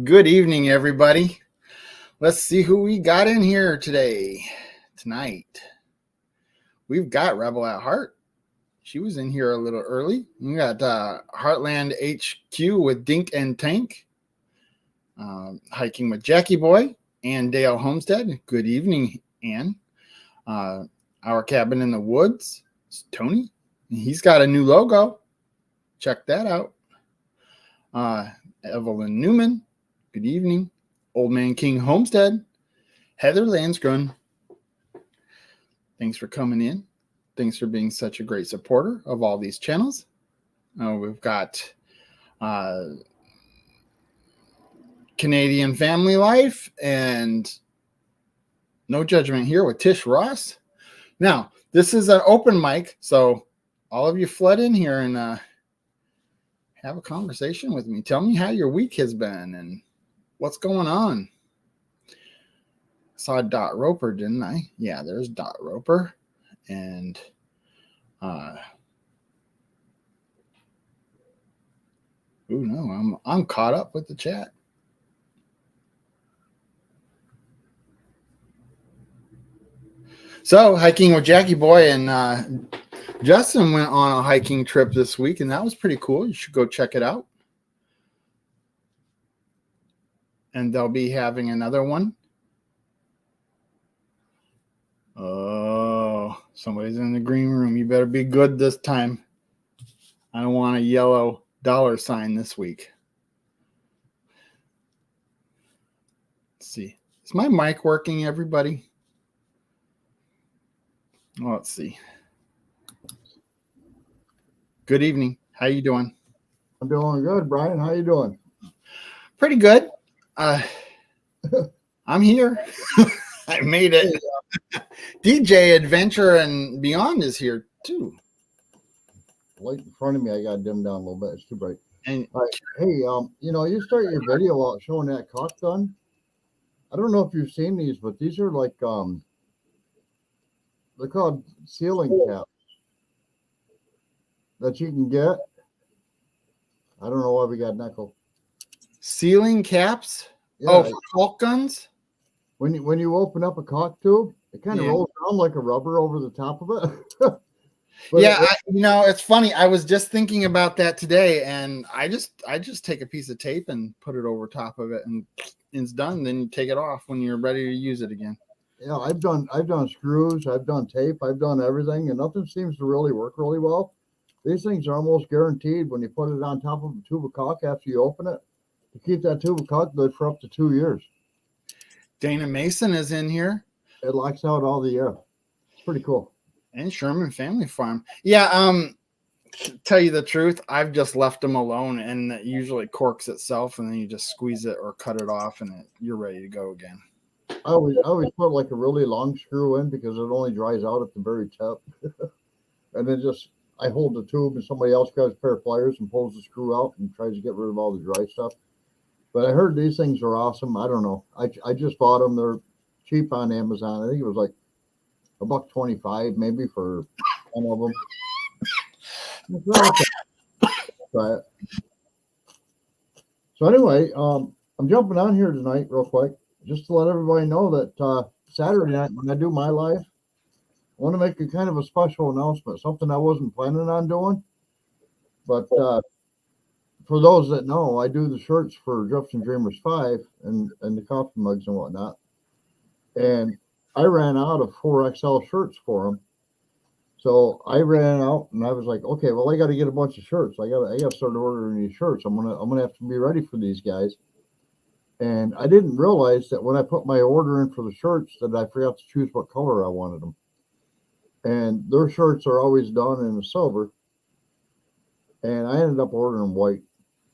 Good evening, everybody. Let's see who we got in here tonight. We've got Rebel at Heart. She was in here a little early. We got Heartland HQ with Dink and Tank. Hiking with Jackie Boy and Dale Homestead. Good evening, Ann. Our Cabin in the Woods. It's Tony. He's got a new logo. Check that out. Evelyn Newman. Good evening. Old Man King Homestead. Heather Landsgrun. Thanks for coming in. Thanks for being such a great supporter of all these channels. We've got Canadian Family Life and No Judgment here with Tish Ross. Now, this is an open mic, so all of you flood in here and have a conversation with me. Tell me how your week has been and what's going on. Saw Dot Roper, didn't I? Yeah, there's Dot Roper. And I'm caught up with the chat. So, hiking with Jackie Boy and Justin went on a hiking trip this week, and that was pretty cool. You should go check it out. And they'll be having another one. Oh, somebody's in the green room. You better be good this time. I don't want a yellow $sign this week. Let's see. Is my mic working, everybody? Well, let's see. Good evening. How you doing? I'm doing good, Brian. How you doing? Pretty good. I'm here. I made it. DJ Adventure and Beyond is here too. Light in front of me, I got dimmed down a little bit. It's too bright. And hey, you start your video out showing that cock gun. I don't know if you've seen these, but these are like they're called ceiling caps that you can get. I don't know why we got nickel. Ceiling caps? Yeah, for caulk guns? When you open up a cock tube, it kind of rolls down like a rubber over the top of it. It's funny. I was just thinking about that today, and I just take a piece of tape and put it over top of it, and it's done. Then you take it off when you're ready to use it again. Yeah, I've done screws, I've done tape, I've done everything, and nothing seems to really work really well. These things are almost guaranteed when you put it on top of a tube of caulk after you open it to keep that tube of caulk good for up to 2 years. Dana Mason is in here. It locks out all the air. It's pretty cool. And Sherman Family Farm. Yeah, to tell you the truth, I've just left them alone, and it usually corks itself, and then you just squeeze it or cut it off, and you're ready to go again. I always put like a really long screw in because it only dries out at the very tip. And then I hold the tube and somebody else grabs a pair of pliers and pulls the screw out and tries to get rid of all the dry stuff. But I heard these things are awesome. I don't know. I just bought them. They're cheap on Amazon. I think it was like $1.25 maybe for 10 of them. Try it. So anyway, I'm jumping on here tonight real quick just to let everybody know that Saturday night when I do my live, I want to make a kind of a special announcement, something I wasn't planning on doing. But for those that know, I do the shirts for Drifts and Dreamers 5 and the coffee mugs and whatnot. And I ran out of 4XL shirts for them. So I ran out and I was like, okay, well, I got to get a bunch of shirts. I got to start ordering these shirts. I'm gonna have to be ready for these guys. And I didn't realize that when I put my order in for the shirts that I forgot to choose what color I wanted them. And their shirts are always done in the silver. And I ended up ordering white.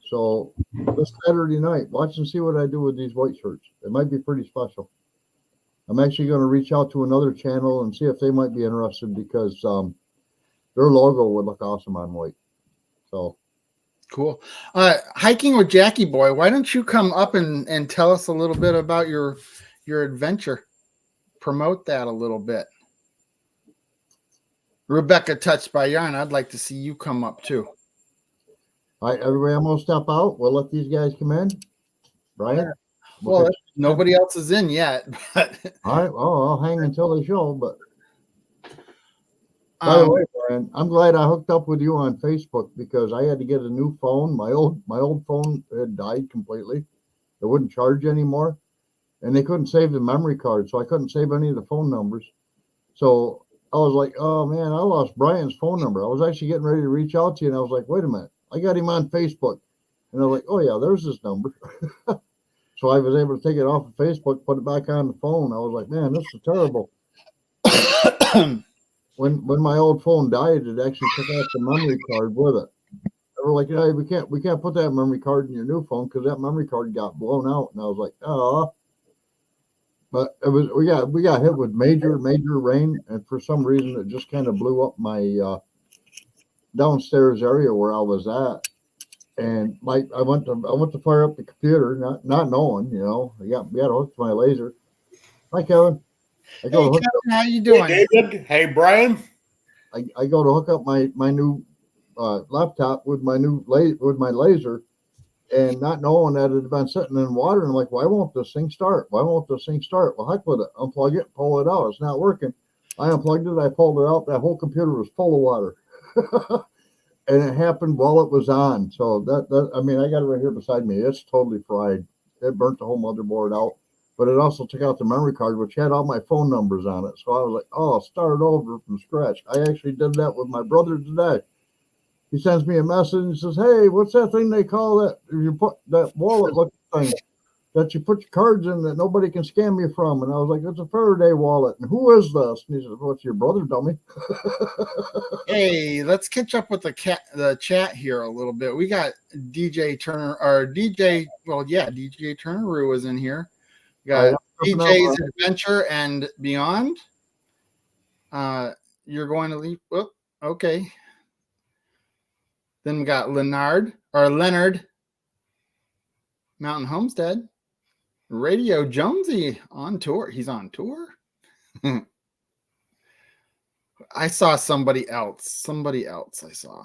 So this Saturday night, watch and see what I do with these white shirts. It might be pretty special. I'm actually going to reach out to another channel and see if they might be interested because their logo would look awesome on white. So cool. Hiking with Jackie Boy. Why don't you come up and tell us a little bit about your adventure? Promote that a little bit. Rebecca Touched by Yarn, I'd like to see you come up too. All right, everybody, I'm gonna step out. We'll let these guys come in. Brian? Well, nobody else is in yet, but All right, well, I'll hang until they show, but by the way, Brian, I'm glad I hooked up with you on Facebook because I had to get a new phone. My old phone had died completely. It wouldn't charge anymore, and they couldn't save the memory card, so I couldn't save any of the phone numbers. So I was like, oh man, I lost Brian's phone number. I was actually getting ready to reach out to you, and I was like, wait a minute, I got him on Facebook. And I was like, oh yeah, there's his number. So I was able to take it off of Facebook, put it back on the phone. I was like, man, this is terrible. When my old phone died, it actually took out the memory card with it. They were like, hey, we can't put that memory card in your new phone because that memory card got blown out. And I was like, oh. But it was we got hit with major rain, and for some reason it just kind of blew up my downstairs area where I was at. And like I went to fire up the computer, not knowing, we got hooked to my laser. Hi Kevin. Hey Kevin, how you doing? Hey David. Hey Brian. I go to hook up my new laptop with my laser, and not knowing that it had been sitting in water. And I'm like, why won't this thing start? Why won't this thing start? Well, heck with it. Unplug it, pull it out. It's not working. I unplugged it. I pulled it out. That whole computer was full of water. And it happened while it was on. So that I mean, I got it right here beside me. It's totally fried. It burnt the whole motherboard out. But it also took out the memory card, which had all my phone numbers on it. So I was like, oh, start over from scratch. I actually did that with my brother today. He sends me a message and says, hey, what's that thing they call that? You put that wallet looking thing that you put your cards in that nobody can scam you from. And I was like, it's a Faraday wallet. And who is this? And he says, well, it's your brother, dummy. Hey, let's catch up with the chat here a little bit. We got DJ Turner, or DJ, well, yeah, DJ Turner is in here. We got DJ's Adventure and Beyond. You're going to leave. Oh, okay. Then we got Leonard Mountain Homestead. Radio Jonesy on tour. He's on tour. I saw somebody else I saw.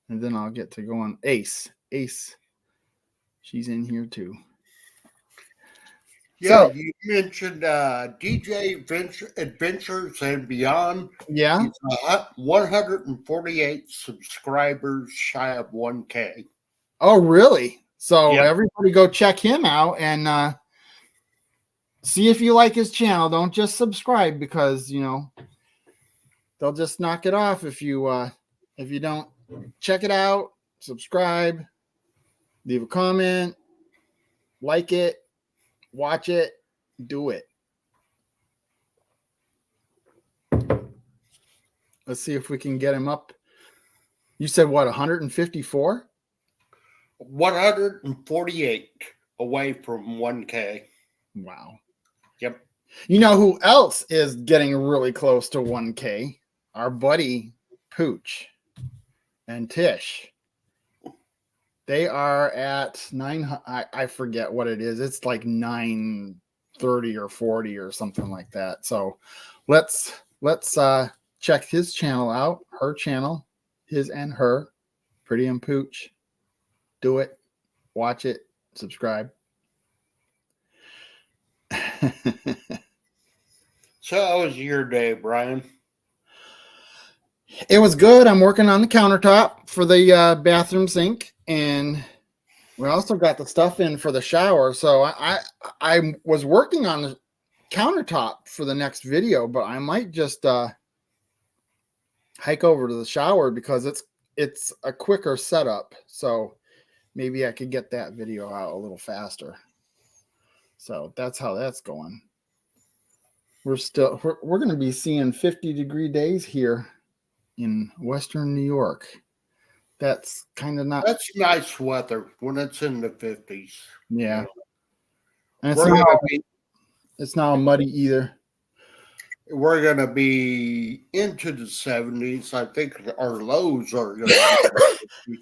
And then I'll get to go on Ace. She's in here too. Yeah, so, you mentioned DJ Adventures and Beyond. Yeah. He's 148 subscribers shy of 1K. Oh, really? So everybody go check him out and see if you like his channel. Don't just subscribe because, they'll just knock it off if you don't check it out, subscribe, leave a comment, like it, watch it, do it. Let's see if we can get him up. You said what, 154? 148 away from 1K. Wow. Yep. You know who else is getting really close to 1K? Our buddy Pooch and Tish. They are at 900. I forget what it is. It's like 930 or 40 or something like that. So let's check his channel out, her channel, his and her, Pretty and Pooch. Do it, watch it, subscribe. So how was your day, Brian? It was good. I'm working on the countertop for the bathroom sink, and we also got the stuff in for the shower. So I was working on the countertop for the next video, but I might just hike over to the shower because it's a quicker setup. So maybe I could get that video out a little faster. So that's how that's going. We're going to be seeing 50-degree days here in Western New York. That's kind of not. That's nice weather when it's in the 50s. Yeah. And it's not muddy either. We're going to be into the 70s. I think our lows are going to be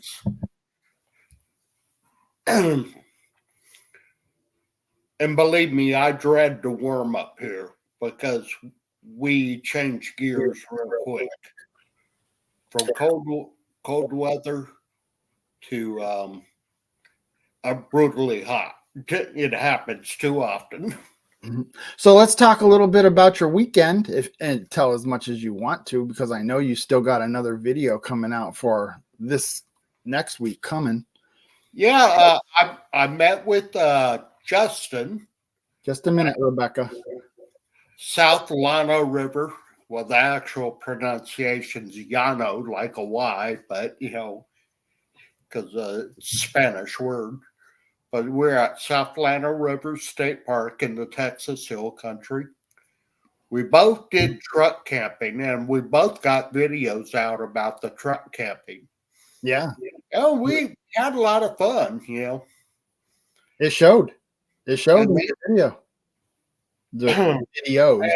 and believe me, I dread the warm up here because we change gears real quick from cold weather to brutally hot. It happens too often. So let's talk a little bit about your weekend, and tell as much as you want to, because I know you still got another video coming out for this next week coming. Yeah, I met with Justin. Just a minute, Rebecca. South Llano River. Well, the actual pronunciation's Llano, like a Y, but because it's a Spanish word. But we're at South Llano River State Park in the Texas Hill Country. We both did truck camping, and we both got videos out about the truck camping. Yeah. Oh, we had a lot of fun, It showed. It showed in And the video. The videos.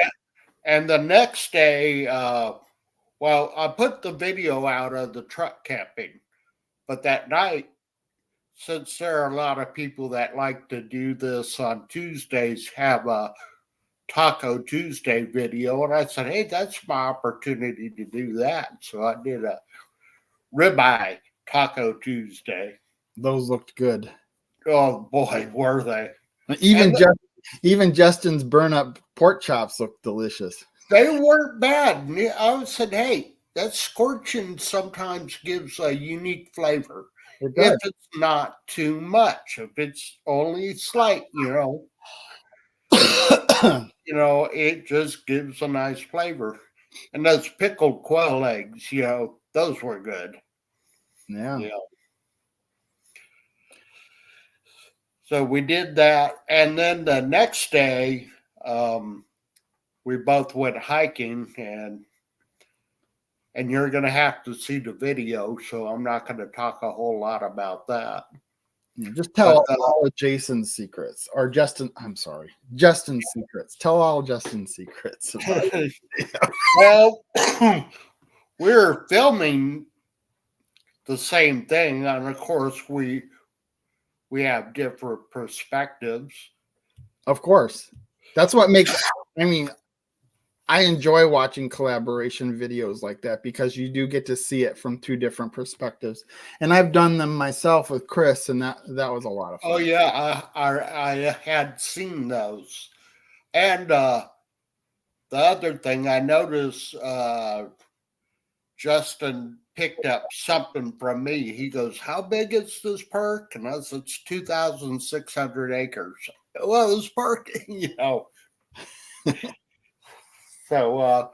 And the next day, well, I put the video out of the truck camping, but that night, since there are a lot of people that like to do this on Tuesdays, have a Taco Tuesday video, and I said, hey, that's my opportunity to do that. So I did a ribeye Taco Tuesday. Those looked good. Oh boy, were they! Even Justin's burn up pork chops looked delicious. They weren't bad. I said, hey, that scorching sometimes gives a unique flavor. It does. If it's not too much, if it's only slight, it just gives a nice flavor. And those pickled quail eggs, those were good. Yeah. So we did that. And then the next day, we both went hiking, and you're going to have to see the video, so I'm not going to talk a whole lot about that. Just tell all of Jason's secrets, or Justin's secrets. Tell all Justin's secrets. Well, we're filming the same thing, and of course we have different perspectives. Of course. That's what makes, I enjoy watching collaboration videos like that, because you do get to see it from two different perspectives. And I've done them myself with Chris, and that was a lot of fun. Oh yeah, I had seen those. And the other thing I noticed, Justin picked up something from me. He goes, how big is this park? And I said, it's 2,600 acres. Well, this park, So,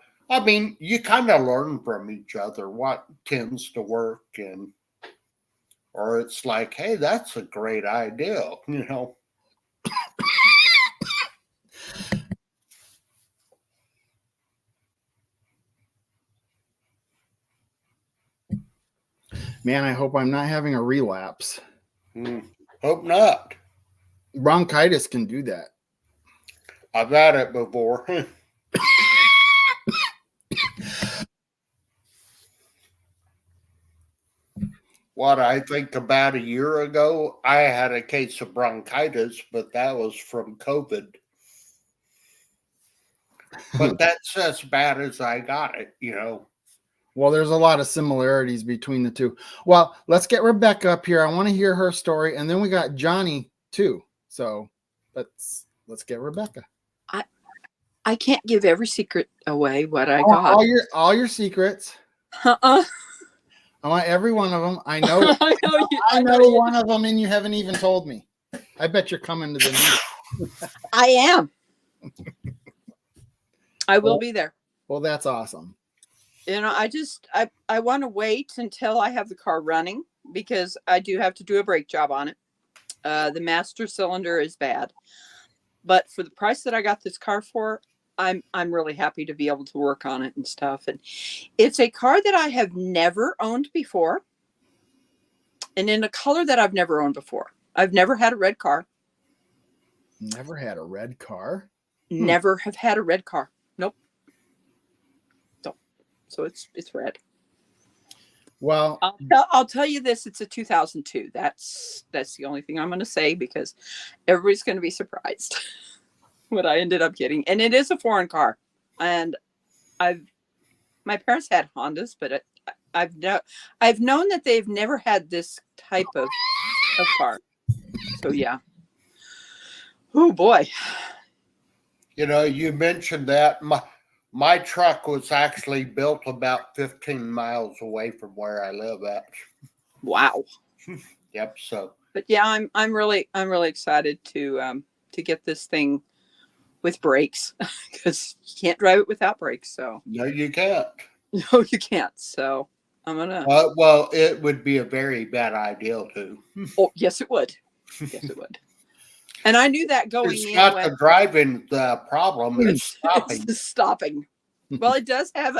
you kind of learn from each other what tends to work, or it's like, hey, that's a great idea, Man, I hope I'm not having a relapse. Hope not. Bronchitis can do that. I've had it before. What, I think about a year ago, I had a case of bronchitis, but that was from COVID. But that's as bad as I got it, Well, there's a lot of similarities between the two. Well, let's get Rebecca up here. I want to hear her story, and then we got Johnny too. So let's get Rebecca. I can't give every secret away. What I got. All your secrets. Uh-uh. I want every one of them. I know. I know one of them, and you haven't even told me. I bet you're coming to the meeting. I am. I will be there. Well, that's awesome. I want to wait until I have the car running, because I do have to do a brake job on it. The master cylinder is bad, but for the price that I got this car for, I'm really happy to be able to work on it and stuff. And it's a car that I have never owned before, and in a color that I've never owned before. I've never had a red car. Never had a red car? Never have had a red car. Nope. So it's red. Well, I'll tell you this: it's a 2002. That's the only thing I'm going to say, because everybody's going to be surprised what I ended up getting. And it is a foreign car. And my parents had Hondas, but I've known that they've never had this type of car. So yeah. Oh boy. You know, you mentioned that my truck was actually built about 15 miles away from where I live at. Wow. Yep. So, But yeah, I'm really excited to get this thing with brakes because you can't drive it without brakes. So no, you can't. no, you can't. So I'm gonna. Well, it would be a very bad idea to. Oh yes, it would. Yes, it would. And I knew that going It's in. not the driving the problem; it's stopping. It's the stopping. Well, it does have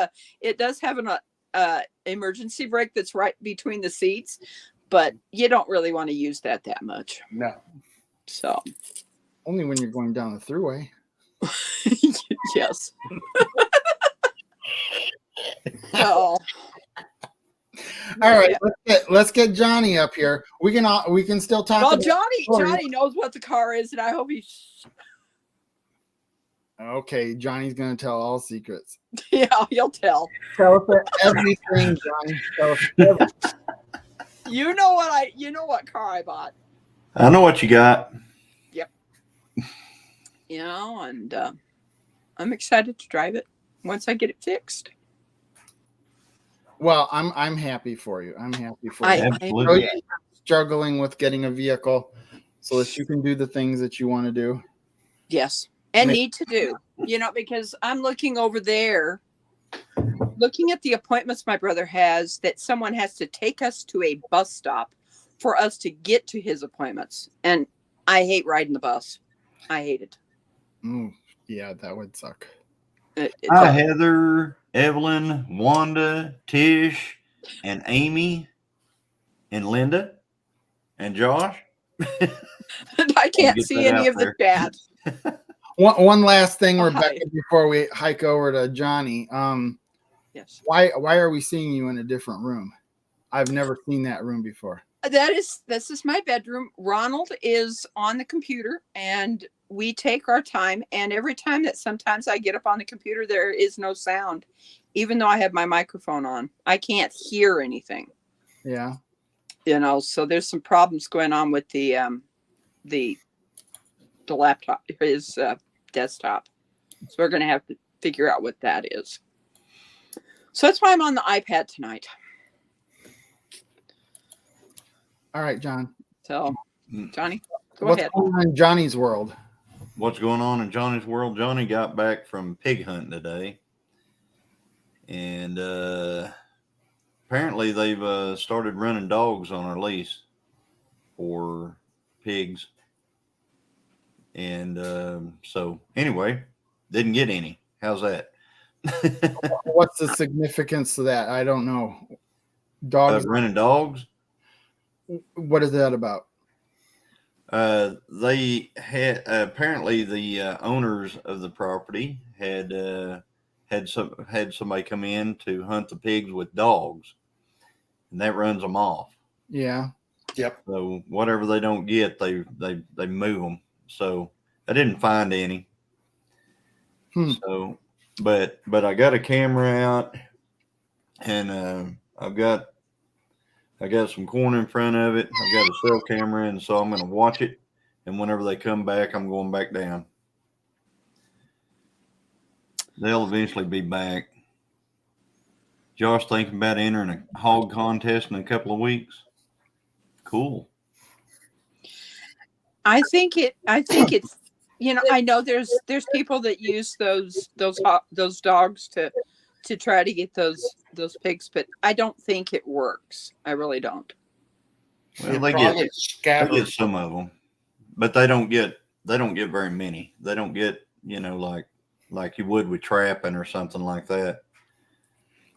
an emergency brake that's right between the seats, but you don't really want to use that much. No. So Only when you're going down the thruway. yes. So, All right, yeah. let's get Johnny up here. We can still talk. Well, about Johnny knows what the car is, and I hope he's. Okay, Johnny's gonna tell all secrets. Yeah, he'll tell. Tell us everything, Johnny. Tell us everything. You know what car I bought. I know what you got. You know, and I'm excited to drive it once I get it fixed. Well, I'm happy for you. I'm happy for you. Absolutely. You're struggling with getting a vehicle so that you can do the things that you want to do. Yes, and Ma- need to do. You know, because I'm looking over there, looking at the appointments my brother has, that someone has to take us to a bus stop for us to get to his appointments. And I hate riding the bus. I hate it. Yeah, that would suck. Hi, Heather, Evelyn, Wanda, Tish, and Amy, and Linda, and Josh. I can't Get see that any out of the there. chat. One last thing, Oh, Rebecca, hi. before we hike over to Johnny. Yes. Why are we seeing you in a different room? I've never seen that room before. This is my bedroom. Ronald is on the computer and we take our time. And every time that sometimes I get up on the computer, there is no sound, even though I have my microphone on. I can't hear anything. Yeah. You know, so there's some problems going on with the laptop, his desktop. So we're gonna have to figure out what that is. So that's why I'm on the iPad tonight. All right, John. So, Johnny, go What's ahead. going on in Johnny's world? What's going on in Johnny's world? Johnny got back from pig hunting today, and apparently they've started running dogs on our lease for pigs. And so anyway, didn't get any. How's that? What's the significance of that? I don't know. Dogs. Running dogs. What is that about? They had apparently the owners of the property had somebody come in to hunt the pigs with dogs, and that runs them off. Yeah. Yep. So whatever they don't get, they move them. So I didn't find any. So, but I got a camera out, and I got some corn in front of it. I've got a cell camera, and so I'm going to watch it. And whenever they come back, I'm going back down. They'll eventually be back. Josh thinking about entering a hog contest in a couple of weeks. Cool. I think it's, you know, I know there's people that use those dogs to try to get those pigs, but I don't think it works. I really don't. Well, It they probably get scatters. some of them, but they don't get very many. They don't get, you know, like you would with trapping or something like that.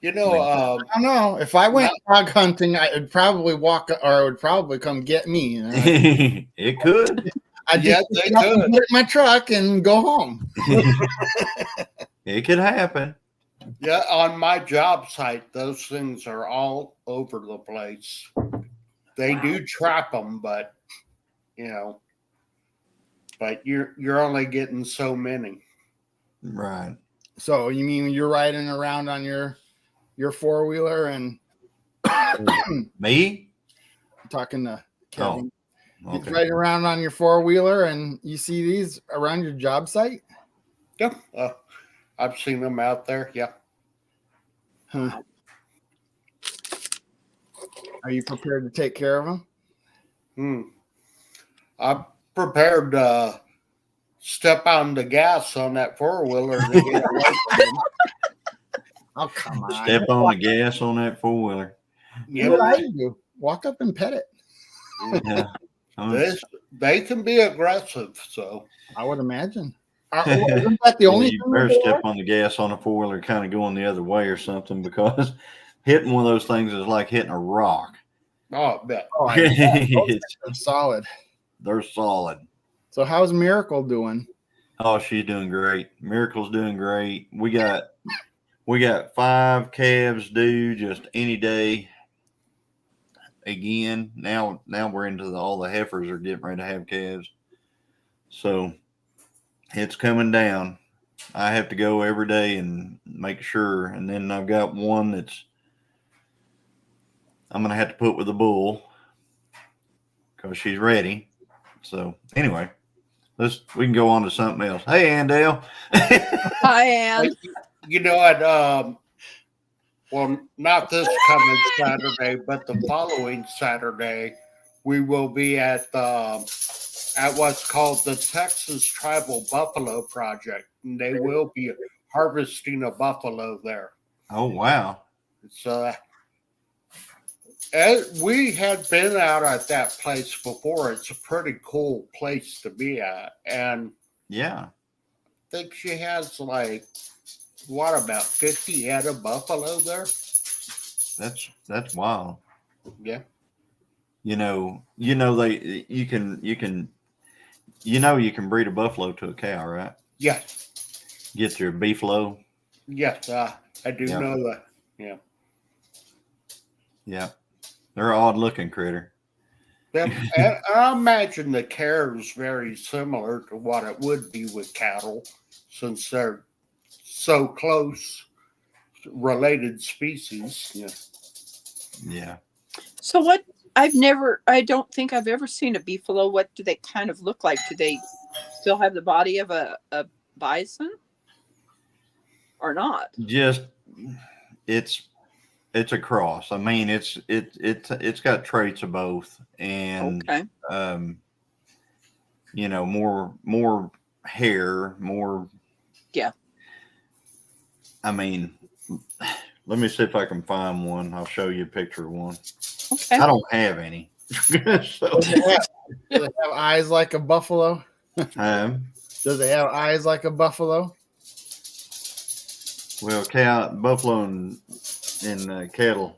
You know, I don't know. If I went hog hunting, I would probably walk, or it would probably come get me. You know? It could. I'd Yeah, just they pick it up and could. put it in my truck and go home. It could happen. yeah, on my job site, those things are all over the place. They do trap them, but you know, but you're only getting so many. Right. So you mean you're riding around on your four-wheeler and Me? Talking to Kevin. He's Okay. riding around on your 4-wheeler and you see these around your job site? Yeah, I've seen them out there. Yeah. Huh. Are you prepared to take care of them? I'm prepared to step on the gas on that 4-wheeler to get away from them. Oh, come on. Step on the gas on that 4-wheeler. Do what I do. Walk up and pet it. Yeah. They can be aggressive, so I would imagine. Isn't that the only you thing better that they step like? on the gas on a 4-wheeler, kind of going the other way or something, because hitting one of those things is like hitting a rock. I bet. Oh, I bet. Those It's- things are solid. they're solid. So how's Miracle doing? Oh, she's doing great. Miracle's doing great. We got 5 calves due just any day. Again, now we're into all the heifers are getting ready to have calves. So it's coming down. I have to go every day and make sure. And then I've got one that's I'm gonna have to put with the bull because she's ready. So anyway, we can go on to something else. Hey, Andale. Hi, Ann. You know what? Well, not this coming Saturday, but the following Saturday, we will be at what's called the Texas Tribal Buffalo Project, and they will be harvesting a buffalo there. Oh wow. So we had been out at that place before. It's a pretty cool place to be at, and Yeah. I think she has about 50 head of buffalo there. That's wild. Yeah. You can breed a buffalo to a cow, right? Yes. Get your beefalo. Yes, I do Yeah. know that. Yeah. Yeah. They're an odd looking critter. And I imagine the care is very similar to what it would be with cattle, since they're so close related species. Yeah. Yeah. So I don't think I've ever seen a beefalo. What do they kind of look like? Do they still have the body of a bison or not? Just it's a cross. I mean, it's got traits of both, and Okay. more hair, more. Yeah. I mean, let me see if I can find one. I'll show you a picture of one. Okay. I don't have any. So, Does it have eyes like a buffalo? Does it have eyes like a buffalo? well, buffalo and cattle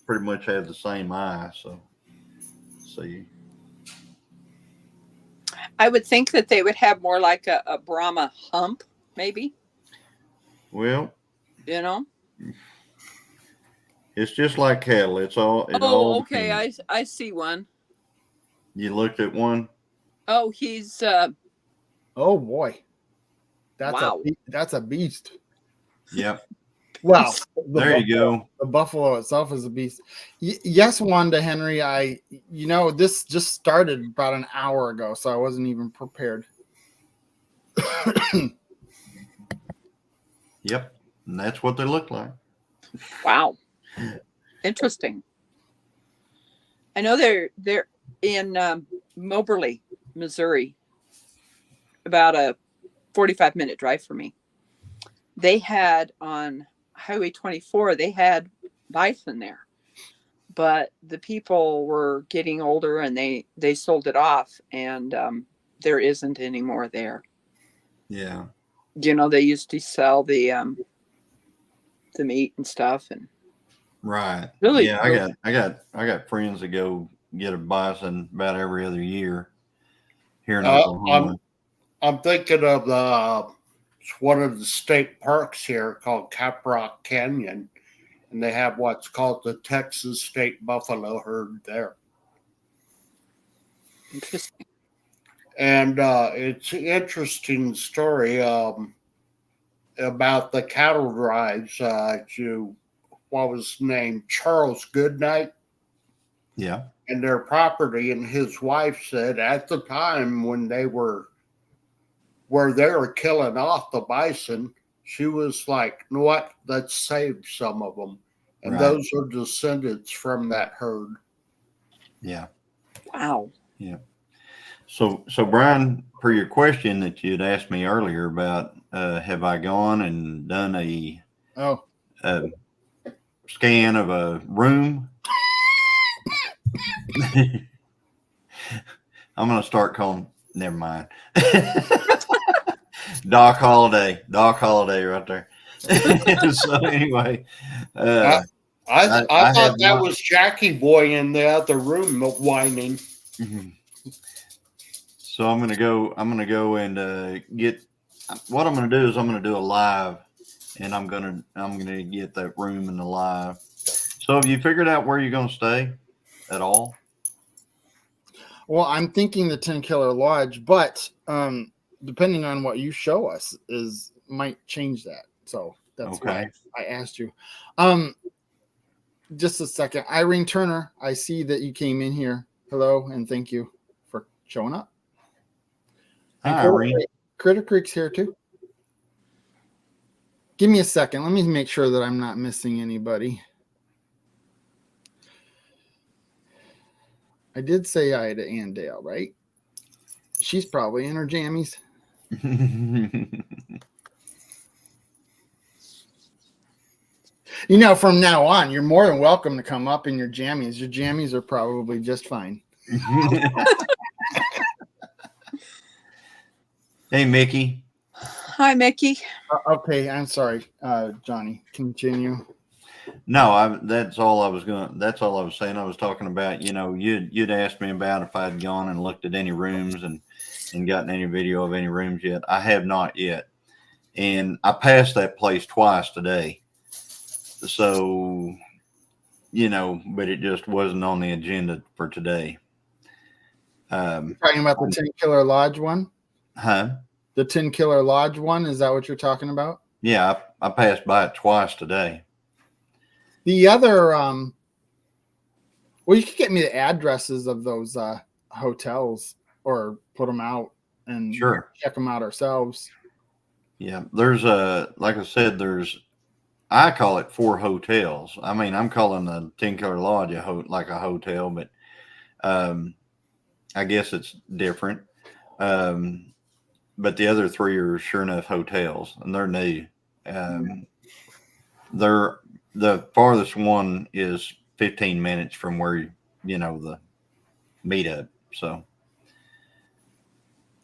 pretty much have the same eye. So, see. I would think that they would have more like a Brahma hump, maybe. Well, You know. it's just like cattle. All Okay. depends. I see one. You looked at one. Oh, he's Oh boy. Wow. That's a beast. Yep. Wow. There you go. The buffalo itself is a beast. Yes, Wanda Henry, this just started about an hour ago, so I wasn't even prepared. Yep. And that's what they look like. wow. Interesting. I know they're in Moberly, Missouri, about a 45-minute drive for me. They had on Highway 24, they had bison there, but the people were getting older and they sold it off, and there isn't any more there. Yeah. They used to sell the meat and stuff, and Right. Really? Yeah. I got friends that go get a bison about every other year here in Oklahoma. I'm thinking of one of the state parks here called Caprock Canyon, and they have what's called the Texas State Buffalo Herd there. interesting. And it's an interesting story about the cattle drives. what was his name, Charles Goodnight, Yeah. and their property. And his wife said at the time when they were where they were killing off the bison, she was like, "You know what? Let's save some of them." And Right. those are descendants from that herd. Yeah. Wow. So Brian, per your question that you'd asked me earlier about, have I gone and done a Oh, scan of a room? I'm going to start calling. Never mind. Doc Holiday right there. So anyway, I I thought have that not- was Jackie Boy in the other room whining. So I'm gonna go and get. What I'm gonna do is I'm gonna do a live, and I'm gonna get that room in the live. So have you figured out where you're gonna stay at all? well, I'm thinking the 10 Killer Lodge, but depending on what you show us might change that. So that's Okay. why I asked you. Just a second. Irene Turner, I see that you came in here. Hello, and thank you for showing up. And Hi, Irene. Critter Creek's here too. Give me a second. Let me make sure that I'm not missing anybody. I did say hi to Ann Dale, right? She's probably in her jammies. You know, from now on, you're more than welcome to come up in your jammies. Your jammies are probably just fine. Hey, Mickey. Hi, Mickey. Okay, I'm sorry, Johnny. Continue. No, that's all I was saying. I was talking about, you'd asked me about if I'd gone and looked at any rooms and gotten any video of any rooms yet. I have not yet. And I passed that place twice today. So, but it just wasn't on the agenda for today. Talking about the 10 Killer Lodge one? Huh? The 10 Killer Lodge one? Is that what you're talking about? Yeah, I passed by it twice today. The other, well, you could get me the addresses of those hotels or put them out and Sure. check them out ourselves. Yeah, there's like I said, I call it 4 hotels. I mean, I'm calling the 10 Killer Lodge like a hotel, but I guess it's different. But the other 3 are sure enough hotels, and they're new. The farthest one is 15 minutes from where the meetup. So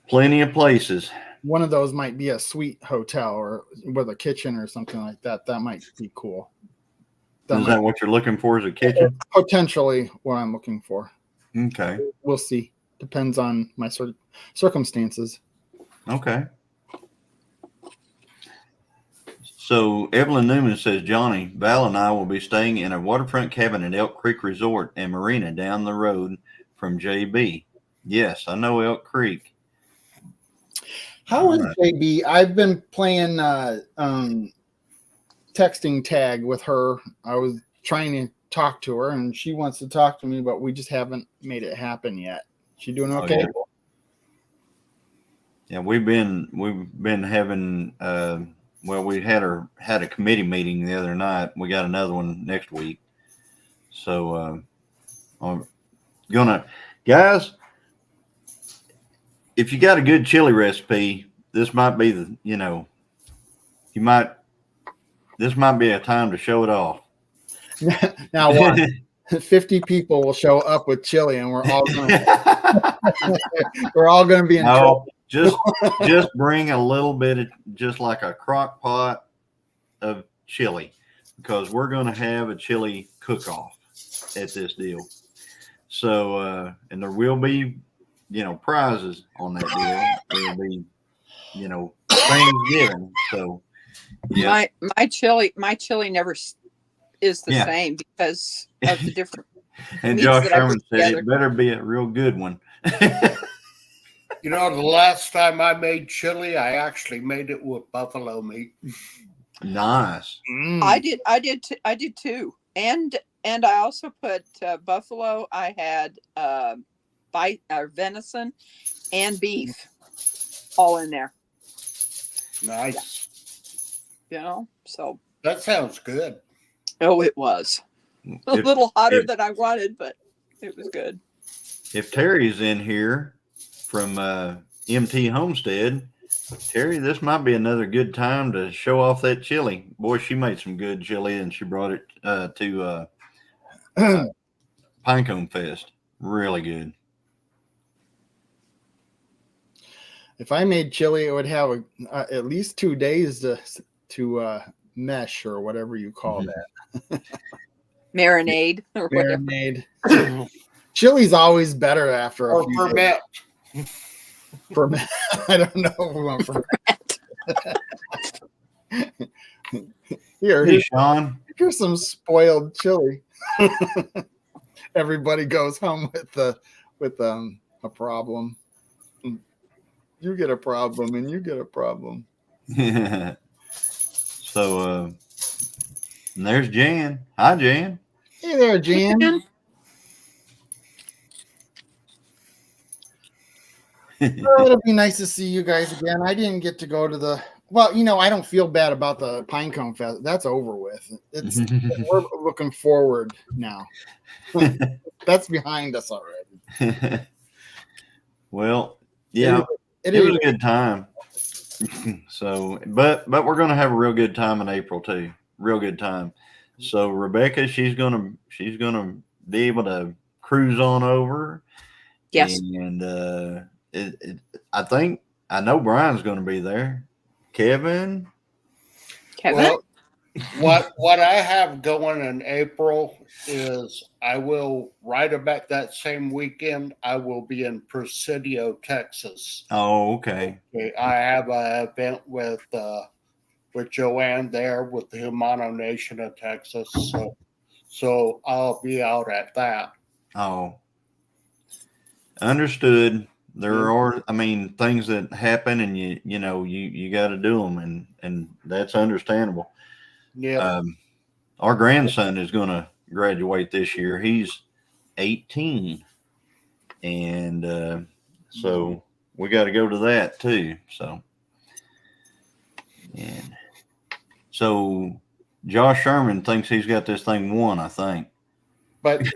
plenty of places. One of those might be a suite hotel or with a kitchen or something like that. That might be cool. Is that what you're looking for? Is a kitchen? Potentially what I'm looking for. Okay. We'll see. Depends on my circumstances. Okay. So Evelyn Newman says, Johnny, Val and I will be staying in a waterfront cabin at Elk Creek Resort and Marina down the road from JB. Yes, I know Elk Creek. How is JB? I've been playing texting tag with her. I was trying to talk to her and she wants to talk to me, but we just haven't made it happen yet. She doing okay? Oh, yeah, we've been having well, we had a committee meeting the other night. We got another one next week. So I'm guys, if you got a good chili recipe, this might be this might be a time to show it off. Now what? 50 people will show up with chili and we're all gonna be in trouble. Just bring a little bit of just like a crock pot of chili, because we're going to have a chili cook-off at this deal. So and there will be prizes on that deal. There'll be things given. So yeah, my chili never is the same because of the different and meats Josh that I Sherman put said together. it better be a real good one. The last time I made chili, I actually made it with buffalo meat. Nice. I did too. And I also put buffalo. I had venison and beef all in there. Nice. You know, so That sounds good. oh, it was a If- little hotter if- than I wanted, but it was good. If Terry's in here from MT Homestead, Terry, this might be another good time to show off that chili. Boy, she made some good chili, and she brought it to Pinecone Fest. Really good. If I made chili, it would have at least 2 days to mesh or whatever you call that. Marinade or whatever. Marinade. Chili's always better after a Or few ferment. days. Ferment. I don't know if we want ferment. Here, Hey, Sean. here's some spoiled chili. Everybody goes home with a problem. You get a problem, and you get a problem. So, and there's Jan. Hi, Jan. Hey there, Jan. Oh, it'll be nice to see you guys again. I didn't get to go to the. Well, I don't feel bad about the Pinecone Fest. That's over with. We're looking forward now. That's behind us already. Well, yeah, It it is. was a good time. So, but we're gonna have a real good time in April too. Real good time. So Rebecca, she's gonna be able to cruise on over. Yes. And I know Brian's gonna be there. Kevin. Kevin? Well, what I have going in April is I will right about that same weekend. I will be in Presidio, Texas. Oh, okay. I have an event with Joanne there with the Humano Nation of Texas. So I'll be out at that. Oh, understood. There are, things that happen, and you got to do them, and that's understandable. Yeah. Our grandson is going to graduate this year. He's 18, and so we got to go to that too. So, and so Josh Sherman thinks he's got this thing won, I think. But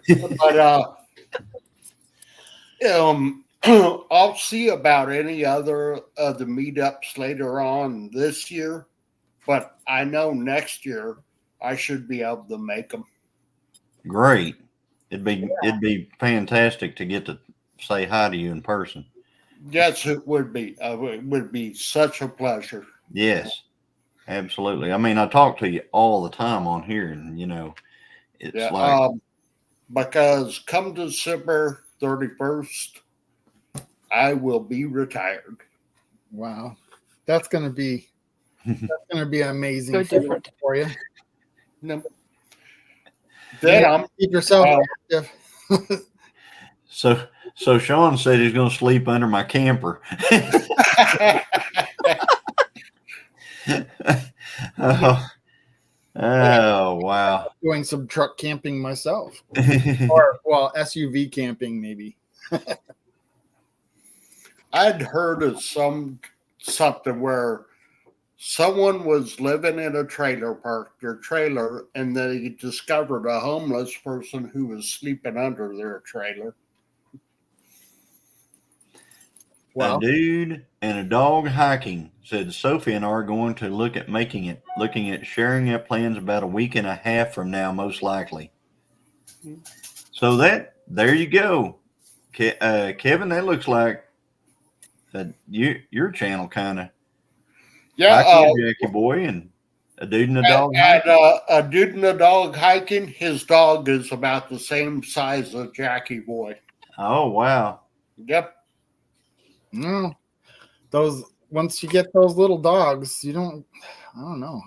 I'll see about any other of the meetups later on this year. But I know next year I should be able to make them. Great. It'd be fantastic to get to say hi to you in person. Yes, it would be. It would be such a pleasure. Yes, absolutely. I talk to you all the time on here, and it's like because come December 31st, I will be retired. Wow, that's gonna be amazing So different for you. No. Then I'm Keep yourself active. so Sean said he's going to sleep under my camper. Oh, wow. Doing some truck camping myself, or SUV camping maybe. I'd heard of something where someone was living in a trailer park, their trailer, and they discovered a homeless person who was sleeping under their trailer. A dude and a dog hiking, said Sophie and I are going to looking at sharing up plans about a week and a half from now, most likely. So there you go. Kevin, that looks like your channel kind of. Yeah, Jackie boy and a dude and a dog. A dude and a dog hiking. His dog is about the same size as Jackie boy. Oh wow! Yep. No, once you get those little dogs, I don't know.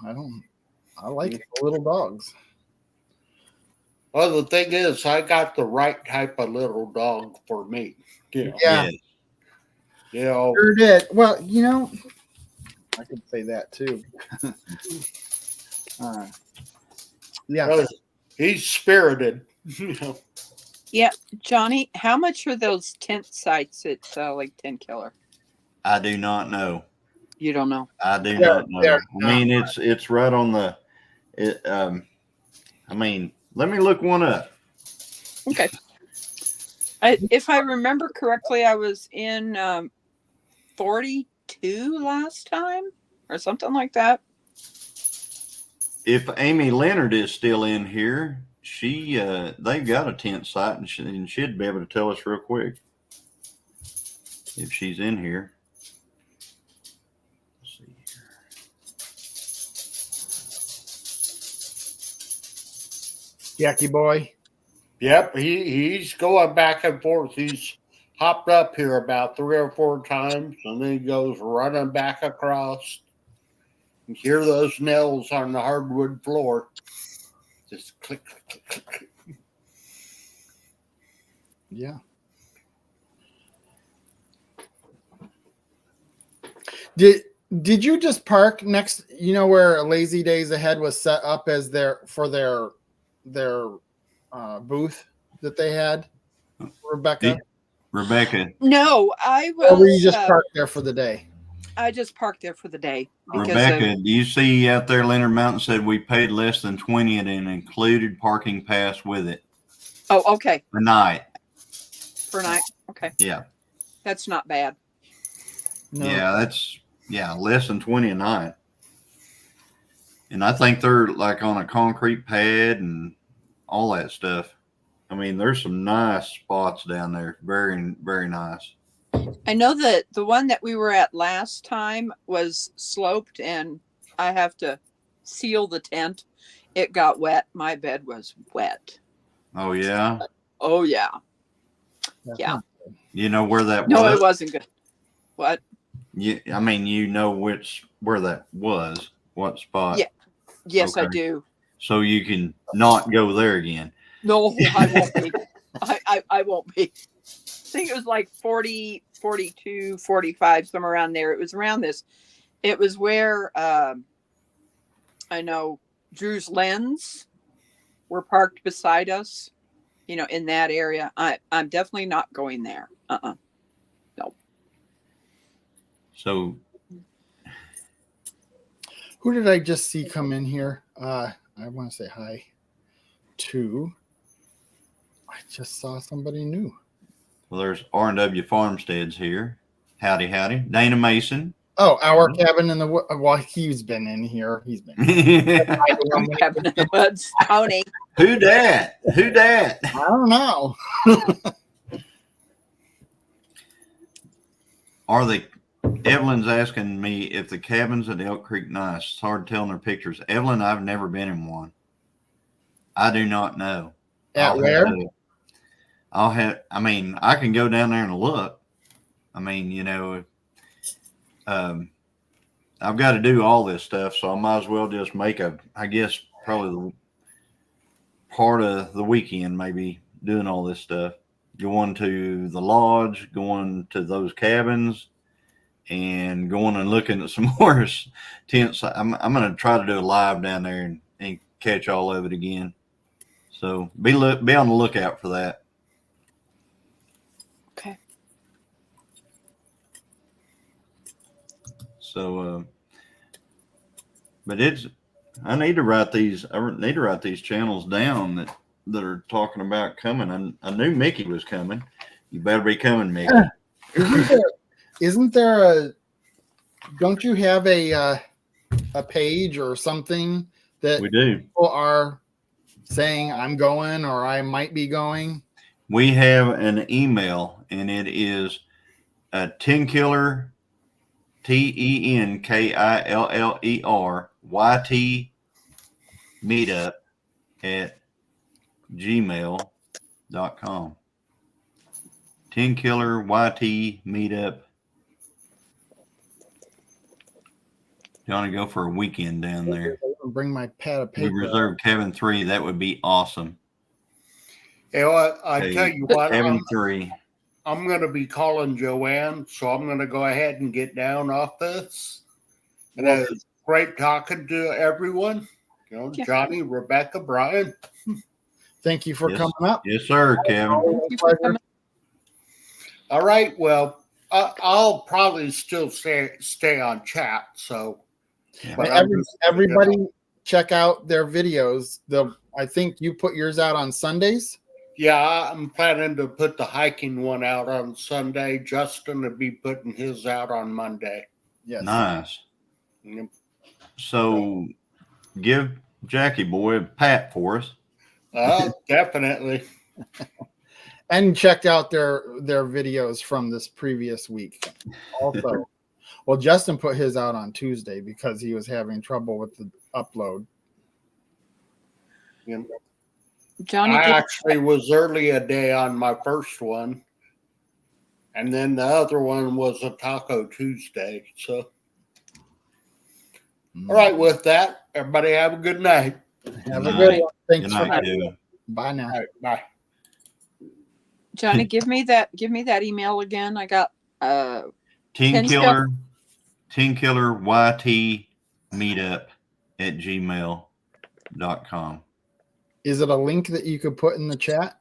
I like the little dogs. Well, the thing is, I got the right type of little dog for me. Yeah. Yeah. Sure did. Well, I could say that too. Yeah. Because he's spirited. You know. Johnny, how much are those tent sites at like 10 Killer? I do not know. You don't know. I do They're- not know. they're I mean, it's right on the. I mean, let me look one up. Okay. If I remember correctly, I was in 42 last time or something like that. If Amy Leonard is still in here, they've got a tent site, and she'd be able to tell us real quick if she's in here. Let's see here. Jackie boy. Yep, he's going back and forth. He's hopped up here about 3 or 4 times, and then he goes running back across. You hear those nails on the hardwood floor. Just click, click, click, click. Yeah. Did you just park next? You know where Lazy Days Ahead was set up as their booth that they had, Rebecca? Rebecca, No, I Or were you was. just parked there for the day? I just parked there for the day because Rebecca, do you see out there? Leonard Mountain said we paid less than 20 and it included parking pass with it. Oh, okay. A night. Per night. Okay, Yeah. that's not bad. No. Yeah, less than 20 a night. And I think they're like on a concrete pad and all that stuff. I mean, there's some nice spots down there. Very, very nice. I know that the one that we were at last time was sloped, and I have to seal the tent. It got wet. My bed was wet. Oh, yeah. Oh yeah. That's Yeah. not- You know where that No, was? it wasn't good. What? I mean, you know where that was, what spot. Yeah. Yes, I Okay. do. So you can not go there again. No, I won't be. I won't be. I think it was like 40, 42, 45, somewhere around there. It was around this. It was where I know Drew's Lens were parked beside us, you know, in that area. I'm definitely not going there. So Who did I just see come in here? I want to say hi to. I just saw somebody new. well, there's R&W Farmsteads here. Howdy, howdy. Dana Mason. Oh, our cabin in the well, he's been in here. He's been. Who Cabin in the Woods. Tony. dat? Who dat? I don't know. Are they? Evelyn's asking me if the cabins at Elk Creek nice. It's hard telling their pictures. Evelyn, I've never been in one. I do not know. At I'll where? I mean, I can go down there and look. I mean, you know, I've got to do all this stuff, so I might as well just make I guess, probably part of the weekend, maybe doing all this stuff. Going to the lodge, going to those cabins, and going and looking at some more tents. I'm going to try to do a live down there and catch all of it again. So be on the lookout for that. Okay. So, but I need to write these channels down that are talking about coming. I knew Mickey was coming. You better be coming, Mickey. Isn't there a? Don't you have a page or something that We do. people are saying I'm going or I might be going? We have an email, and it is a Tenkiller, TENKILLER YT meetup at gmail.com. Tenkiller YT meetup. You want to go for a weekend down there? Bring my pad of We paper. reserve cabin 3. That would be awesome. You know what? I Hey, tell you what, Cabin 3. I'm going to be calling Joanne, so I'm going to go ahead and get down off this. And it was great talking to everyone. Yeah. Johnny, Rebecca, Brian. Thank you for Yes. coming up. Yes, sir, Kevin. Thank you for coming. All right. Well, I'll probably still stay on chat. So, Yeah. but I'm just gonna get Everybody off. check out their videos. I think you put yours out on Sundays. Yeah, I'm planning to put the hiking one out on Sunday. Justin will be putting his out on Monday. Yes. Nice. Yep. So give Jackie boy a pat for us. Definitely. And checked out their videos from this previous week. Also, well, Justin put his out on Tuesday because he was having trouble with the upload. Yep. Johnny, I give, actually was early a day on my first one. And then the other one was a Taco Tuesday. So, all right, with that, everybody have a good night. Have a Good good night. one. Thanks Good for night, having me. Kevin. Bye now. All right, bye. Johnny, give me that email again. I got Teen Ken Killer YT meetup at gmail.com. Is it a link that you could put in the chat?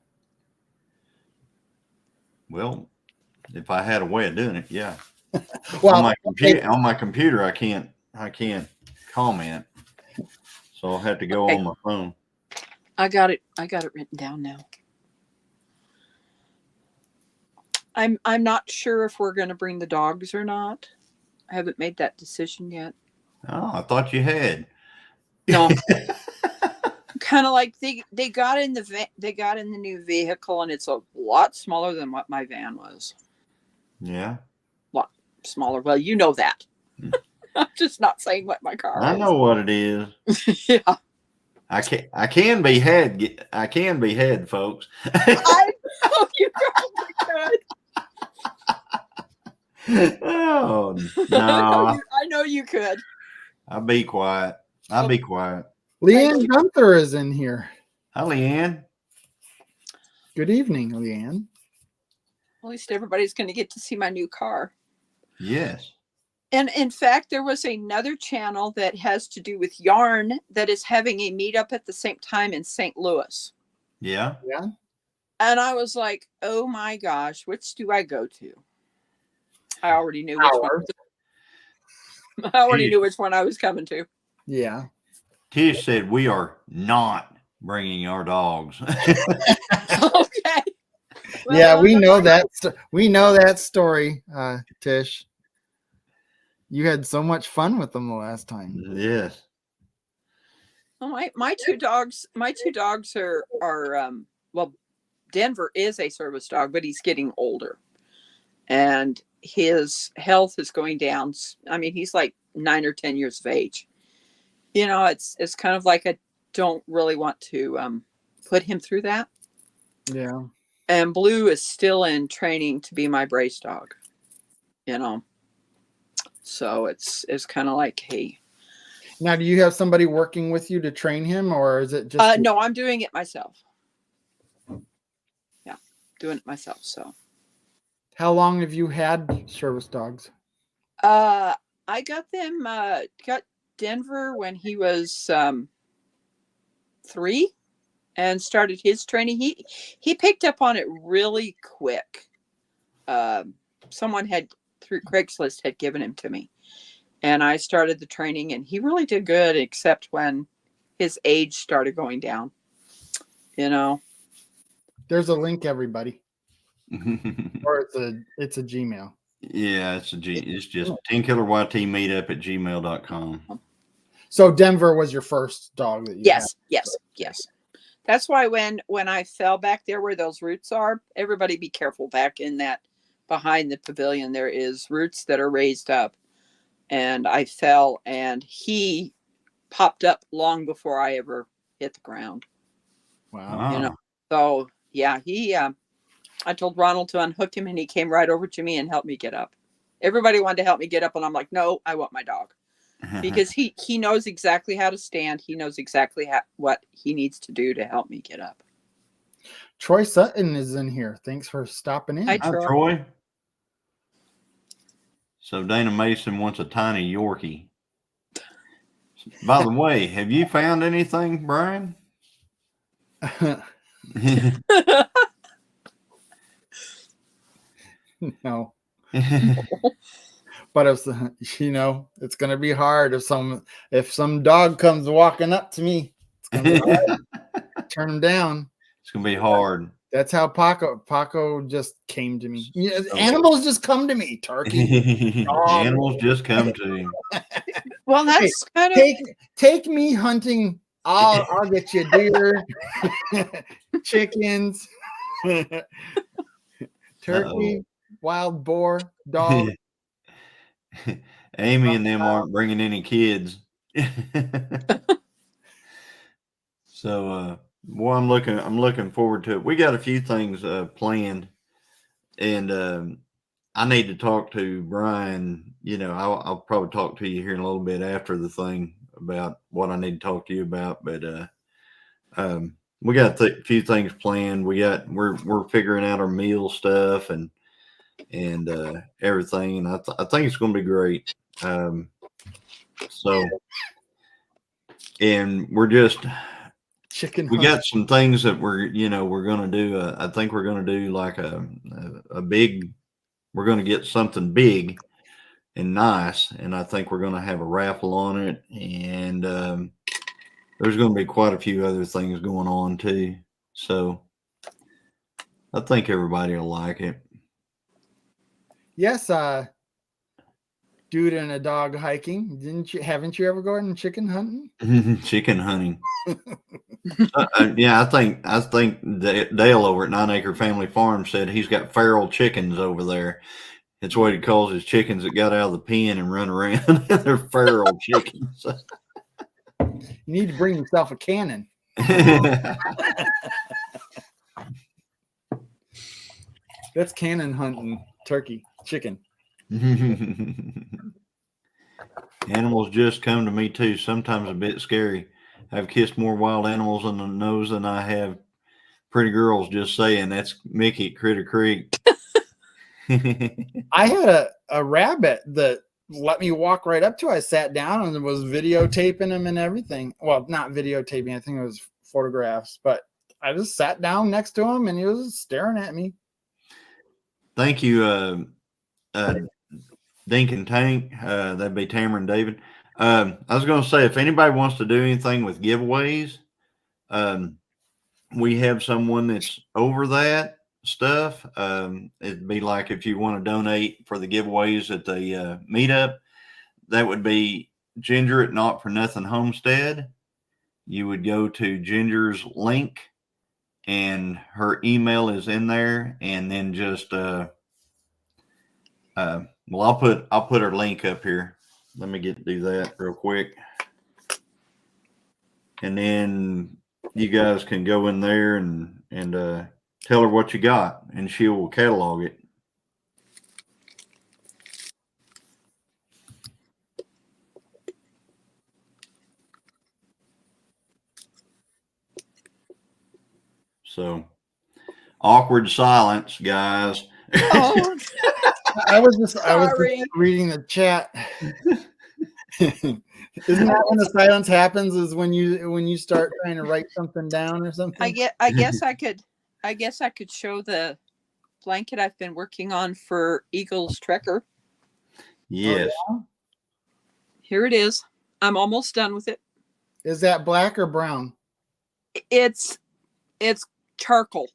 Well, if I had a way of doing it, yeah. Well, on my computer, I can't comment. So I'll have to go Okay. on my phone. I got it written down now. I'm not sure if we're going to bring the dogs or not. I haven't made that decision yet. Oh, I thought you had. No. Kind of like they got in the new vehicle, and it's a lot smaller than what my van was. Yeah. Smaller. Well, you know that. I'm just not saying what my car I is. know what it is. Yeah. I can be had, folks. I know you probably could. Oh no. I know you could. I'll be quiet. Leanne Gunther is in here. Hi, Leanne. Good evening, Leanne. At least everybody's going to get to see my new car. Yes. And in fact, there was another channel that has to do with yarn that is having a meetup at the same time in St. Louis. Yeah. Yeah. And I was like, oh my gosh, which do I go to? I already knew which one. I already knew which one I was coming to. Yeah. Tish said we are not bringing our dogs. Okay. Well, Yeah, we know that. We know that story, Tish. You had so much fun with them the last time. Yes. well, my two dogs are well, Denver is a service dog, but he's getting older. And his health is going down. I mean, he's like 9 or 10 years of age. You know, it's kind of like I don't really want to put him through that. Yeah. And Blue is still in training to be my brace dog. You know, so it's kind of like, hey. Now, do you have somebody working with you to train him, or is it just? No, I'm doing it myself. Yeah, doing it myself. So. How long have you had service dogs? I got them. Got Denver when he was 3, and started his training. He picked up on it really quick. Someone had through Craigslist had given him to me, and I started the training, and he really did good, except when his age started going down. You know. There's a link, everybody, or it's a Gmail. Yeah, it's just Teen Killer YT meetup at gmail.com. So Denver was your first dog that you had. Yes. That's why when I fell back there where those roots are, everybody be careful back in that behind the pavilion. There is roots that are raised up, and I fell, and he popped up long before I ever hit the ground. Wow. You know, so yeah, I told Ronald to unhook him, and he came right over to me and helped me get up. Everybody wanted to help me get up, and I'm like, no, I want my dog. Because he knows exactly how to stand. He knows exactly what he needs to do to help me get up. Troy Sutton is in here. Thanks for stopping in. Hi, Hi, Troy. So Dana Mason wants a tiny Yorkie. By the way, have you found anything, Brian? No, but if it's going to be hard if some dog comes walking up to me, it's going to be hard. Turn him down. It's gonna be hard. That's how Paco just came to me. Animals just come to me. Turkey. Animals just come to him. Well, that's kind of Take me hunting. I'll get you deer, chickens, turkey, wild boar, dog. Amy and them aren't bringing any kids. So, well, I'm looking forward to it. We got a few things planned, and I need to talk to Brian. I'll probably talk to you here in a little bit after the thing about what I need to talk to you about. But we got a few things planned. We're figuring out our meal stuff and everything, and I think it's going to be great. So, and we're just. We got some things that we're going to do. I think we're going to do like a big, we're going to get something big and nice. And I think we're going to have a raffle on it. And there's going to be quite a few other things going on too. So I think everybody will like it. Yes. Dude and a dog hiking. Haven't you ever gone chicken hunting? Chicken hunting. Yeah, I think Dale over at 9 Acre Family Farm said he's got feral chickens over there. It's what he calls his chickens that got out of the pen and run around. They're feral chickens. You need to bring yourself a cannon. That's cannon hunting turkey, chicken. Animals just come to me too, sometimes a bit scary. I've kissed more wild animals on the nose than I have pretty girls. Just saying. That's Mickey at Critter Creek. I had a rabbit that let me walk right up to. I sat down and was videotaping him and everything. Well, not videotaping. I think it was photographs. But I just sat down next to him and he was staring at me. Thank you, Dink and Tank. That'd be Tamara and David. I was going to say, if anybody wants to do anything with giveaways, we have someone that's over that stuff. It'd be like if you want to donate for the giveaways at the meetup, that would be Ginger at Not For Nothing Homestead. You would go to Ginger's link, and her email is in there, and then just well, I'll put her link up here. Let me do that real quick. And then you guys can go in there and tell her what you got, and she will catalog it. So awkward silence, guys. oh, I was just sorry. reading the chat. Isn't that when the silence happens? Is when you start trying to write something down or something? I guess I could show the blanket I've been working on for Eagles Trekker. Yes. Oh, yeah? Here it is. I'm almost done with it. Is that black or brown? It's charcoal.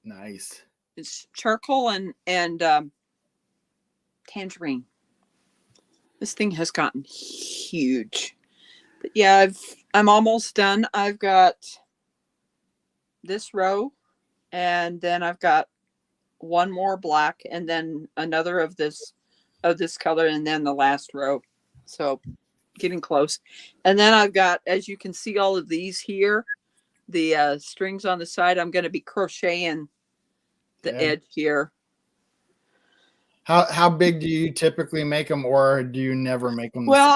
Nice. It's charcoal and tangerine. This thing has gotten huge. But yeah, I'm almost done. I've got this row, and then I've got one more black, and then another of this color, and then the last row. So getting close. And then I've got, as you can see, all of these here, the strings on the side. I'm going to be crocheting the edge here. How big do you typically make them, or do you never make them? Well,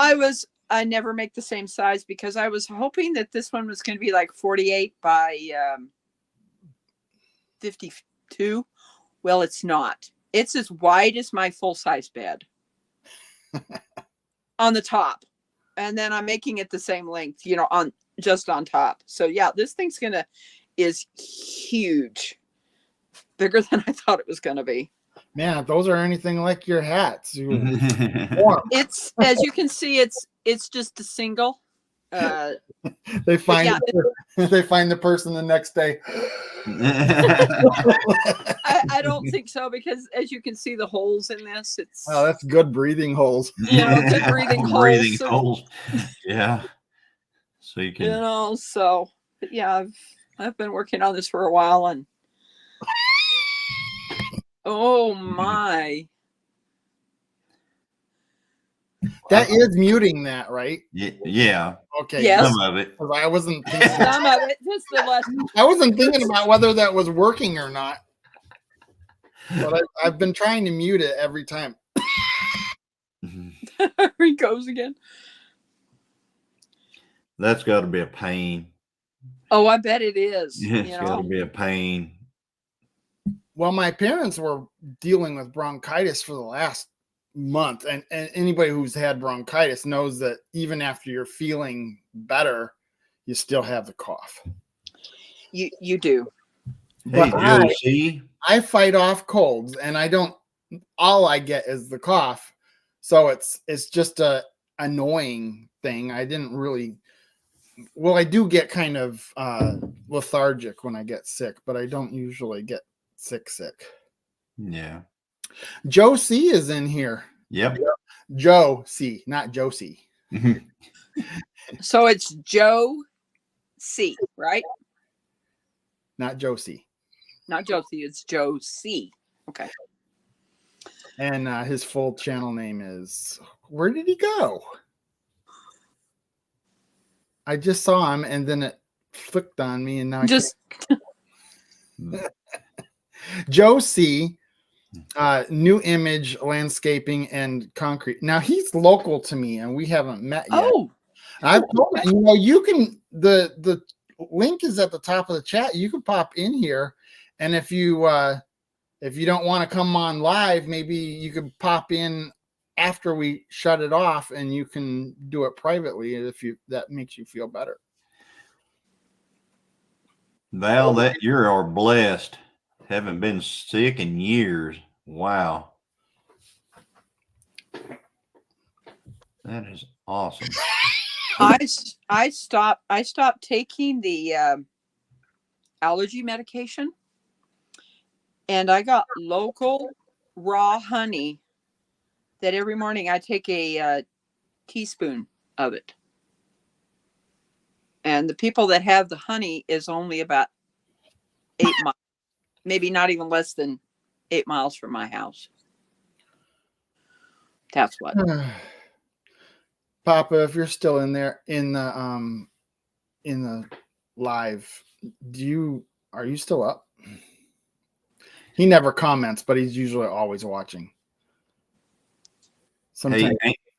I never make the same size because I was hoping that this one was going to be like 48 by 52. Well, it's not. It's as wide as my full size bed on the top. and then I'm making it the same length, you know, on just on top. So yeah, this thing's is huge, bigger than I thought it was gonna be. Man, if those are anything like your hats, you Mm-hmm. warm. It's, as you can see, it's just a single. They find yeah, they find the person the next day. I don't think so, because as you can see the holes in this, it's Oh, that's good breathing holes. you know, good breathing Breathing holes. holes. Yeah. So you You can. know, so but yeah, I've been working on this for a while, and oh my. That is muting that, right? Yeah. Okay. Yes. Some of it. 'Cause I wasn't thinking, Some of it, just the last. I wasn't thinking about whether that was working or not. But I've been trying to mute it every time. There he goes again. That's got to be a pain. Oh, I bet it is. It's You got to know, be a pain. Well, my parents were dealing with bronchitis for the last month, and anybody who's had bronchitis knows that even after you're feeling better, you still have the cough. you do. Hey, But Josie. I fight off colds, and I don't. All I get is the cough, so it's just a annoying thing. I didn't really. Well, I do get kind of lethargic when I get sick, but I don't usually get sick. Yeah. Joe C is in here. Yep. Joe C, not Josie. So it's Joe C, right? Not Josie. Not Josie, it's Joe C. Okay. And his full channel name is, where did he go? I just saw him and then it flicked on me and now Just Joe C, new image, landscaping, and concrete. Now he's local to me and we haven't met yet. oh, I've told him, you know, you can, the link is at the top of the chat. You can pop in here, and if you don't want to come on live, maybe you could pop in after we shut it off and you can do it privately if that makes you feel better. Val, that you are blessed. Haven't been sick in years. Wow. That is awesome. I stopped taking the allergy medication, and I got local raw honey that every morning I take a teaspoon of it. And the people that have the honey is only about 8 miles, maybe not even less than 8 miles from my house. That's what. Papa, if you're still in there in the live, are you still up? He never comments, but he's usually always watching. Sometimes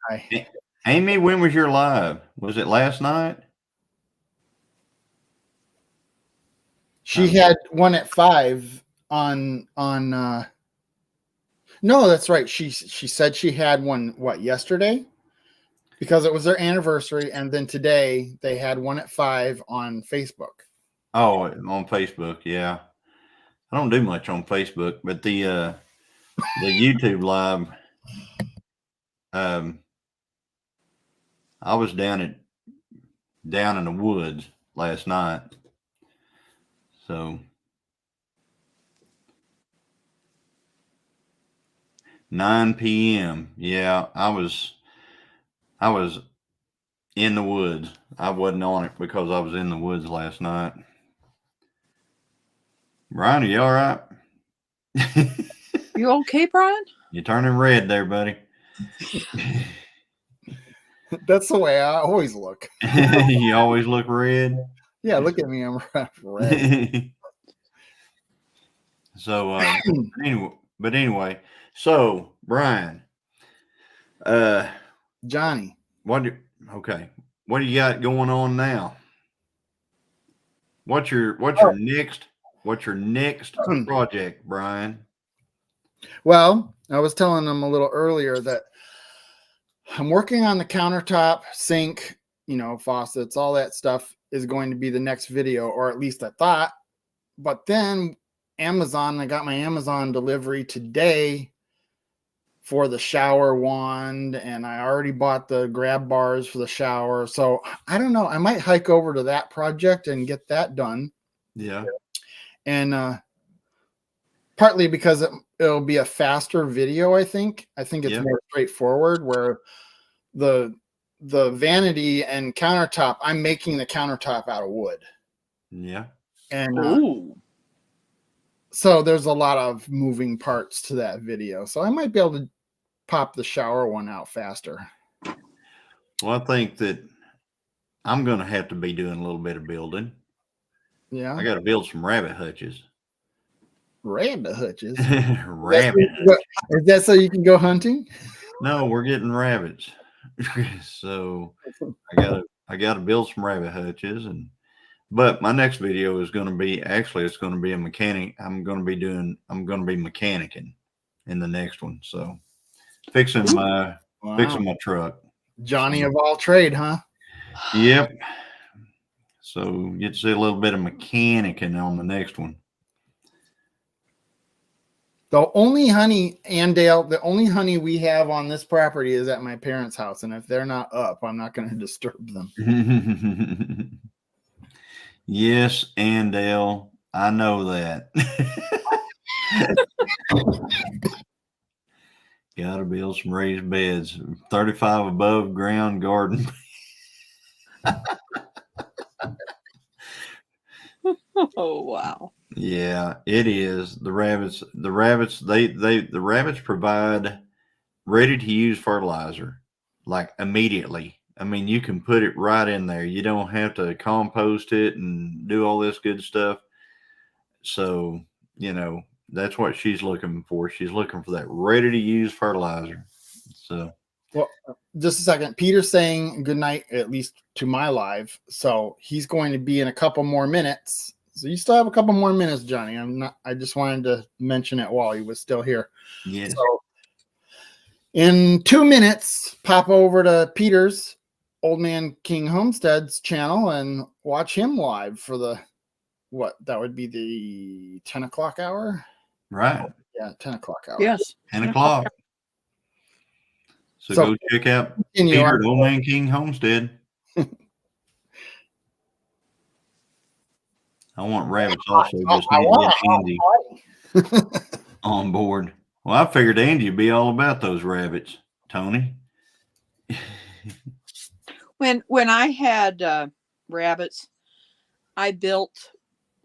Hey, Amy, when was your live? Was it last night? She had one at 5 on no, that's right. She said she had one yesterday? Because it was their anniversary, and then today they had one at 5 on Facebook. Oh, on Facebook, yeah. I don't do much on Facebook, but the YouTube live, I was down in the woods last night. So 9 p.m. Yeah, I was in the woods. I wasn't on it because I was in the woods last night. Brian, are you all right? You okay, Brian? You're turning red there, buddy. That's the way I always look. You always look red. Yeah, look at me. I'm red. So, anyway, so Brian, Johnny. what do you got going on now? What's your next project, Brian? Well, I was telling them a little earlier that I'm working on the countertop, sink, faucets, all that stuff is going to be the next video, or at least I thought. But then Amazon, I got my Amazon delivery today for the shower wand, and I already bought the grab bars for the shower. So I don't know. I might hike over to that project and get that done. Yeah. And partly because it'll be a faster video, I think. I think it's more straightforward, where the vanity and countertop, I'm making the countertop out of wood. Yeah. And so there's a lot of moving parts to that video. So I might be able to pop the shower one out faster. Well, I think that I'm going to have to be doing a little bit of building. Yeah. I got to build some rabbit hutches. Rabbit hutches? Rabbit. Is that so you can go hunting? No, we're getting rabbits. So I gotta build some rabbit hutches, but my next video is going to be, it's going to be a mechanic. I'm going to be mechanicking in the next one. So fixing my truck. Johnny of all trade, huh? Yep. So get to see a little bit of mechanicking on the next one. The only honey, Andale, the only honey we have on this property is at my parents' house. And if they're not up, I'm not going to disturb them. Yes, Andale, I know that. Got to build some raised beds, 35 above ground garden. Oh, wow. Yeah, it is. The rabbits provide ready to use fertilizer, like immediately. I mean, you can put it right in there. You don't have to compost it and do all this good stuff. So, that's what she's looking for. She's looking for that ready to use fertilizer. So, well, just a second. Peter's saying good night, at least to my live. So he's going to be in a couple more minutes. So you still have a couple more minutes, Johnny. I just wanted to mention it while he was still here. yes. So in 2 minutes, pop over to Peter's Old Man King Homestead's channel and watch him live for that would be the 10 o'clock hour. Right. Yeah. 10 o'clock hour. Yes. 10 o'clock. So go check out Peter at Old Man King Homestead. I want rabbits also. Just need to get Andy on board. Well, I figured Andy would be all about those rabbits, Tony. When I had rabbits, I built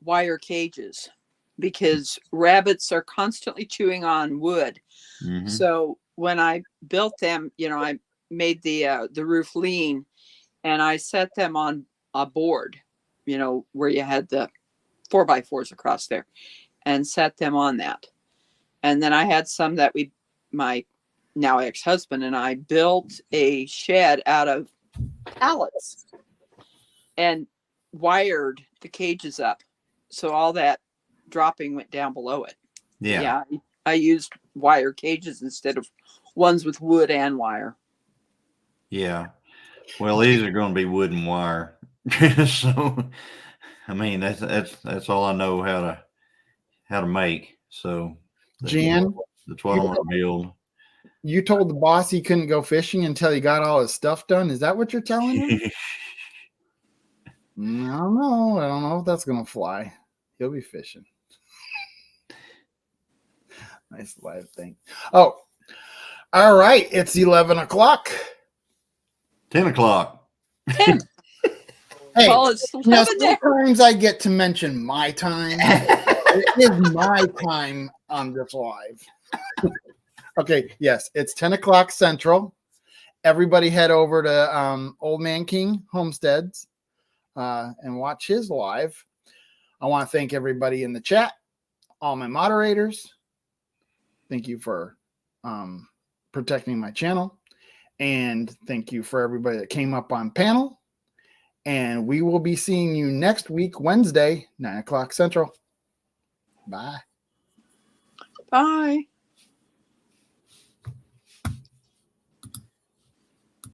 wire cages because rabbits are constantly chewing on wood. Mm-hmm. So when I built them, I made the roof lean, and I set them on a board, where you had the 4x4s across there, and set them on that. And then I had some that my now ex-husband and I built a shed out of pallets and wired the cages up. So all that dropping went down below it. Yeah. I used wire cages instead of ones with wood and wire. Yeah. Well, these are going to be wood and wire. So, I mean, that's all I know how to make. So, Jan, that's what I want to build. You told the boss he couldn't go fishing until he got all his stuff done. Is that what you're telling him? I don't know. I don't know if that's going to fly. He'll be fishing. Nice live thing. Oh, all right. It's 11 o'clock. 10 o'clock. 10. Hey, Well, it's now 11 there. sometimes I get to mention my time. It is my time on this live. Okay, yes, it's 10 o'clock Central. Everybody head over to Old Man King Homesteads and watch his live. I want to thank everybody in the chat, all my moderators. Thank you for protecting my channel. And thank you for everybody that came up on panel. And we will be seeing you next week, Wednesday, 9 o'clock Central. Bye. Bye.